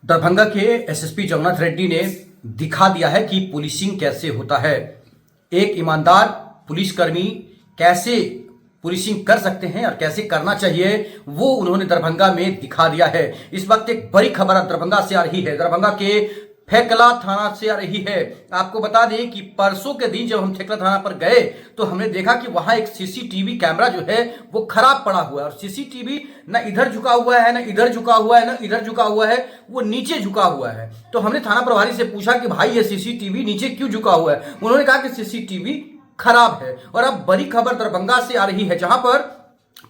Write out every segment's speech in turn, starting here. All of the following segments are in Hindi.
दरभंगा के एसएसपी जगन्नाथ रेड्डी ने दिखा दिया है कि पुलिसिंग कैसे होता है। एक ईमानदार पुलिसकर्मी कैसे पुलिसिंग कर सकते हैं और कैसे करना चाहिए, वो उन्होंने दरभंगा में दिखा दिया है। इस वक्त एक बड़ी खबर दरभंगा से आ रही है, दरभंगा के फेकला थाना से आ रही है। आपको बता दें कि परसों के दिन जब हम फेकला थाना पर गए तो हमने देखा कि वहां एक सीसीटीवी कैमरा जो है वो खराब पड़ा हुआ है और सीसीटीवी ना इधर झुका हुआ है, ना इधर झुका हुआ है, ना इधर झुका हुआ है, वो नीचे झुका हुआ है। तो हमने थाना प्रभारी से पूछा कि भाई ये सीसीटीवी नीचे क्यों झुका हुआ है। उन्होंने कहा कि सीसीटीवी खराब है। और अब बड़ी खबर दरभंगा से आ रही है, जहां पर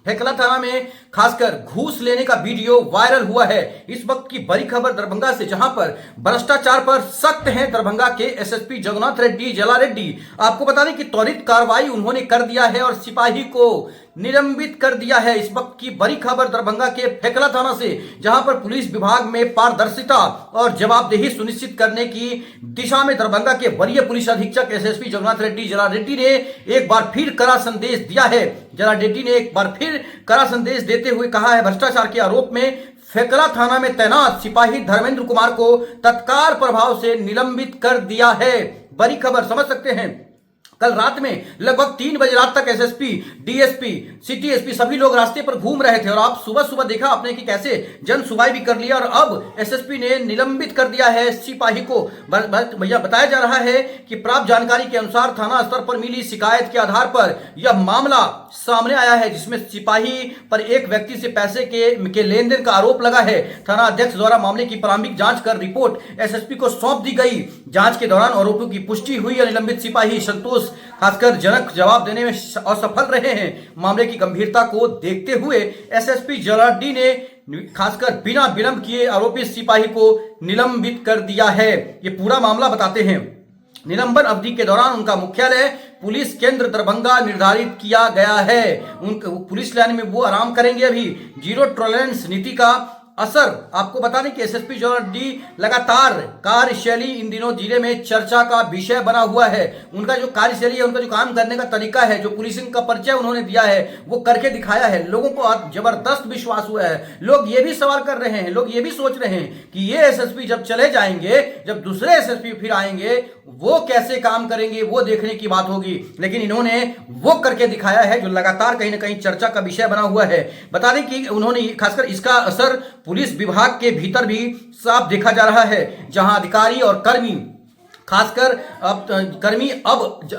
फेकला थाना में खासकर घूस लेने का वीडियो वायरल हुआ है। इस वक्त की बड़ी खबर दरभंगा से, जहां पर भ्रष्टाचार पर सख्त हैं दरभंगा के एसएसपी जगन्नाथ रेड्डी जला रेड्डी। आपको बता दें कि त्वरित कार्रवाई उन्होंने कर दिया है और सिपाही को निलंबित कर दिया है। इस वक्त की बड़ी खबर दरभंगा के फेकला थाना से, जहां पर पुलिस विभाग में पारदर्शिता और जवाबदेही सुनिश्चित करने की दिशा में दरभंगा के वरीय पुलिस अधीक्षक एसएसपी जगन्नाथ रेड्डी जला रेड्डी ने एक बार फिर कड़ा संदेश दिया है। जला रेड्डी ने एक बार फिर कड़ा संदेश देते हुए कहा है, भ्रष्टाचार के आरोप में फेकला थाना में तैनात सिपाही धर्मेंद्र कुमार को तत्काल प्रभाव से निलंबित कर दिया है। बड़ी खबर समझ सकते हैं। कल रात में लगभग 3 बजे रात तक एसएसपी, डीएसपी, सिटी एसपी सभी लोग रास्ते पर घूम रहे थे और आप सुबह सुबह देखा आपने कि कैसे जन सुनवाई भी कर लिया और अब एसएसपी ने निलंबित कर दिया है सिपाही को। भैया बताया जा रहा है कि प्राप्त जानकारी के अनुसार थाना स्तर पर मिली शिकायत के आधार पर यह मामला सामने आया है, जिसमें सिपाही पर एक व्यक्ति से पैसे के लेन देन का आरोप लगा है। थाना अध्यक्ष द्वारा मामले की प्रारंभिक जांच कर रिपोर्ट एसएसपी को सौंप दी गई। जांच के दौरान आरोपों की पुष्टि हुई और निलंबित सिपाही संतोष खासकर जनक जवाब देने में असफल रहे हैं। मामले की गंभीरता को देखते हुए एसएसपी जलाडी ने खासकर बिना विलंब किए आरोपी सिपाही को निलंबित कर दिया है। ये पूरा मामला बताते हैं। निलंबन अवधि के दौरान उनका मुख्यालय पुलिस केंद्र दरभंगा निर्धारित किया गया है। उनके पुलिस लाइन में वो आराम करेंगे। अभी जीरो टॉलरेंस नीति का असर, आपको बता दें कि एसएसपी जलाडी लगातार कार्यशैली इन दिनों जिले में चर्चा का विषय बना हुआ है। उनका जो कार्यशैली है, उनका जो काम करने का तरीका है, जो पुलिसिंग का परिचय उन्होंने दिया है, वो करके दिखाया है। लोगों को जबरदस्त विश्वास हुआ है। लोग ये भी सवाल कर रहे हैं, लोग ये भी सोच रहे हैं कि ये एसएसपी जब चले जाएंगे, जब दूसरे एसएसपी फिर आएंगे, वो कैसे काम करेंगे, वो देखने की बात होगी। लेकिन इन्होंने वो करके दिखाया है जो लगातार कहीं ना कहीं चर्चा का विषय बना हुआ है। बता दें कि उन्होंने खासकर इसका असर पुलिस विभाग के भीतर भी साफ देखा जा रहा है, जहां अधिकारी और कर्मी खासकर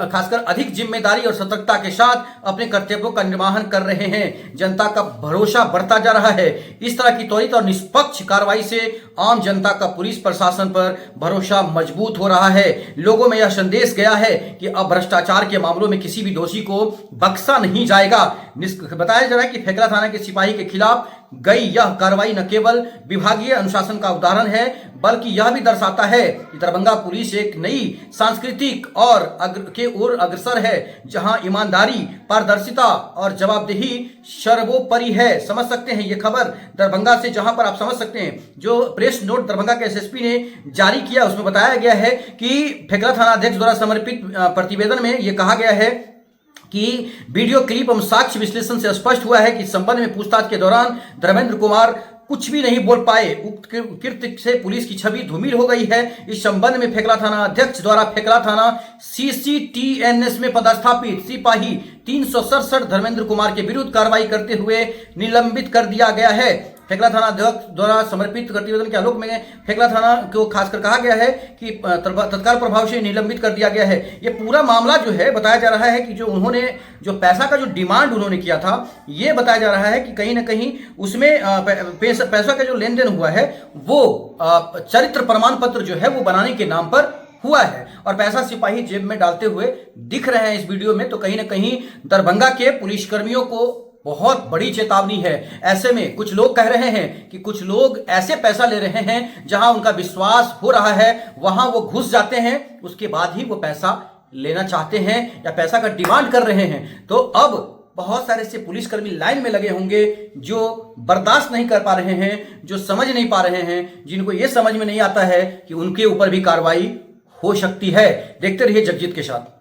खासकर अधिक जिम्मेदारी और सतर्कता के साथ अपने कर्तव्यों का निर्वहन कर रहे हैं। जनता का भरोसा बढ़ता जा रहा है। इस तरह की त्वरित और निष्पक्ष कार्रवाई से आम जनता का पुलिस प्रशासन पर भरोसा मजबूत हो रहा है। लोगों में यह संदेश गया है कि अब भ्रष्टाचार के मामलों में किसी भी दोषी को बख्शा नहीं जाएगा। बताया जा रहा है कि फेकला थाना के सिपाही के खिलाफ गई यह कार्रवाई न केवल विभागीय अनुशासन का उदाहरण है, बल्कि यह भी दर्शाता है कि दरभंगा पुलिस एक नई सांस्कृतिक और के ओर अग्रसर है, जहां ईमानदारी, पारदर्शिता और जवाबदेही सर्वोपरि है। समझ सकते हैं ये खबर दरभंगा से, जहां पर आप समझ सकते हैं जो प्रेस नोट दरभंगा के एसएसपी ने जारी किया, उसमें बताया गया है कि फेकला थाना अध्यक्ष द्वारा समर्पित प्रतिवेदन में यह कहा गया है कि वीडियो क्लिप एवं साक्ष्य विश्लेषण से स्पष्ट हुआ है कि संबंध में पूछताछ के दौरान धर्मेंद्र कुमार कुछ भी नहीं बोल पाए। उक्त कृत्य से पुलिस की छवि धूमिल हो गई है। इस संबंध में फेकला थाना अध्यक्ष द्वारा फेकला थाना सीसीटीएनएस में पदस्थापित सिपाही 367 धर्मेंद्र कुमार के विरुद्ध कार्रवाई करते हुए निलंबित कर दिया गया है। फेकला थाना अध्यक्ष द्वारा समर्पित प्रतिवेदन के आलोक में फेकला थाना को खासकर कहा गया है कि तत्काल प्रभाव से निलंबित कर दिया गया है। ये पूरा मामला जो है बताया जा रहा है कि जो उन्होंने जो पैसा का जो डिमांड उन्होंने किया था, ये बताया जा रहा है कि कहीं ना कहीं उसमें पैसा का जो लेन देन हुआ है वो चरित्र प्रमाण पत्र जो है वो बनाने के नाम पर हुआ है और पैसा सिपाही जेब में डालते हुए दिख रहे हैं इस वीडियो में। तो कहीं ना कहीं दरभंगा के पुलिसकर्मियों को बहुत बड़ी चेतावनी है। ऐसे में कुछ लोग कह रहे हैं कि कुछ लोग ऐसे पैसा ले रहे हैं जहां उनका विश्वास हो रहा है, वहां वो घुस जाते हैं, उसके बाद ही वो पैसा लेना चाहते हैं या पैसा का डिमांड कर रहे हैं। तो अब बहुत सारे से पुलिसकर्मी लाइन में लगे होंगे जो बर्दाश्त नहीं कर पा रहे हैं, जो समझ नहीं पा रहे हैं, जिनको ये समझ में नहीं आता है कि उनके ऊपर भी कार्रवाई हो सकती है। देखते रहिए जगजीत के साथ।